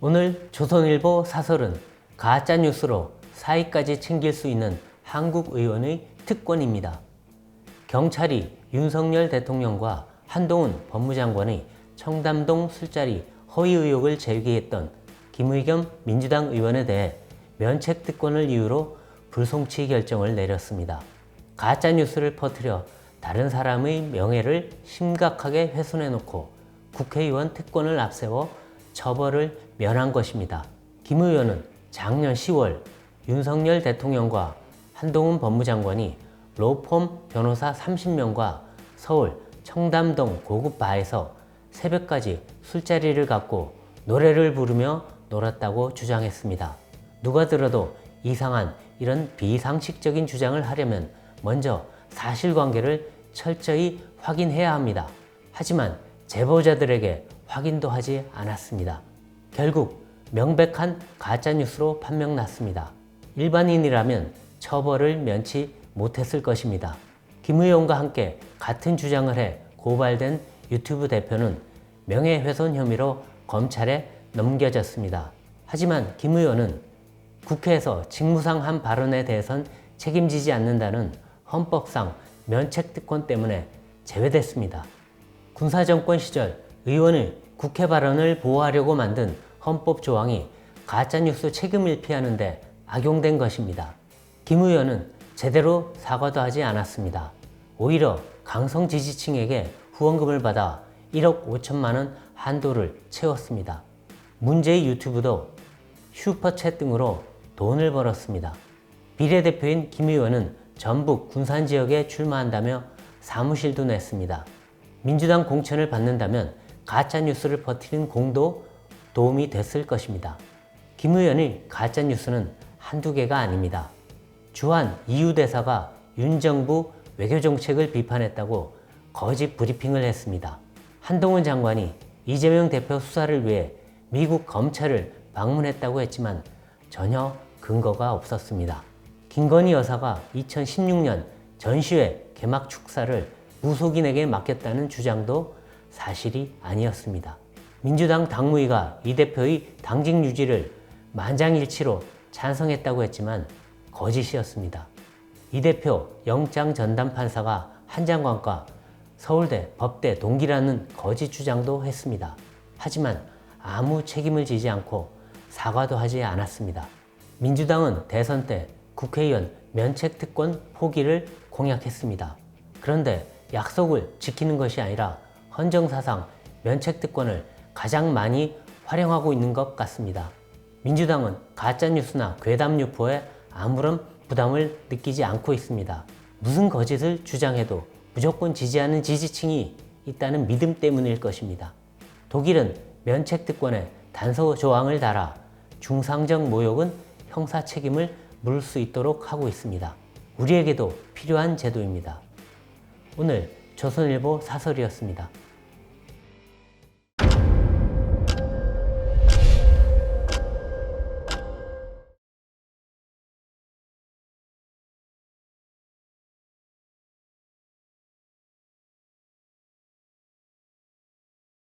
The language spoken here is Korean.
오늘 조선일보 사설은 가짜뉴스로 사익까지 챙길 수 있는 한국 의원의 특권입니다. 경찰이 윤석열 대통령과 한동훈 법무장관의 청담동 술자리 허위 의혹을 제기했던 김의겸 민주당 의원에 대해 면책특권을 이유로 불송치 결정을 내렸습니다. 가짜뉴스를 퍼뜨려 다른 사람의 명예를 심각하게 훼손해놓고 국회의원 특권을 앞세워 처벌을 면한 것입니다. 김 의원은 작년 10월 윤석열 대통령과 한동훈 법무장관이 로펌 변호사 30명과 서울 청담동 고급 바에서 새벽까지 술자리를 갖고 노래를 부르며 놀았다고 주장했습니다. 누가 들어도 이상한 이런 비상식적인 주장을 하려면 먼저 사실관계를 철저히 확인해야 합니다. 하지만 제보자들에게 확인도 하지 않았습니다. 결국 명백한 가짜뉴스로 판명났습니다. 일반인이라면 처벌을 면치 못했을 것입니다. 김 의원과 함께 같은 주장을 해 고발된 유튜브 대표는 명예훼손 혐의로 검찰에 넘겨졌습니다. 하지만 김 의원은 국회에서 직무상 한 발언에 대해선 책임지지 않는다는 헌법상 면책특권 때문에 제외됐습니다. 군사정권 시절 의원의 국회 발언을 보호하려고 만든 헌법 조항이 가짜뉴스 책임을 피하는데 악용된 것입니다. 김 의원은 제대로 사과도 하지 않았습니다. 오히려 강성 지지층에게 후원금을 받아 1억 5천만 원 한도를 채웠습니다. 문제의 유튜브도 슈퍼챗 등으로 돈을 벌었습니다. 비례대표인 김 의원은 전북 군산 지역에 출마한다며 사무실도 냈습니다. 민주당 공천을 받는다면 가짜뉴스를 퍼뜨린 공도 도움이 됐을 것입니다. 김 의원의 가짜뉴스는 한두 개가 아닙니다. 주한 EU 대사가 윤 정부 외교정책을 비판했다고 거짓 브리핑을 했습니다. 한동훈 장관이 이재명 대표 수사를 위해 미국 검찰을 방문했다고 했지만 전혀 근거가 없었습니다. 김건희 여사가 2016년 전시회 개막 축사를 무속인에게 맡겼다는 주장도 사실이 아니었습니다. 민주당 당무위가 이 대표의 당직 유지를 만장일치로 찬성했다고 했지만 거짓이었습니다. 이 대표 영장 전담 판사가 한 장관과 서울대 법대 동기라는 거짓 주장도 했습니다. 하지만 아무 책임을 지지 않고 사과도 하지 않았습니다. 민주당은 대선 때 국회의원 면책특권 포기를 공약했습니다. 그런데 약속을 지키는 것이 아니라 헌정사상 면책특권을 가장 많이 활용하고 있는 것 같습니다. 민주당은 가짜뉴스나 괴담유포에 아무런 부담을 느끼지 않고 있습니다. 무슨 거짓을 주장해도 무조건 지지하는 지지층이 있다는 믿음 때문일 것입니다. 독일은 면책특권에 단서 조항을 달아 중상적 모욕은 형사 책임을 물을 수 있도록 하고 있습니다. 우리에게도 필요한 제도입니다. 오늘 조선일보 사설이었습니다.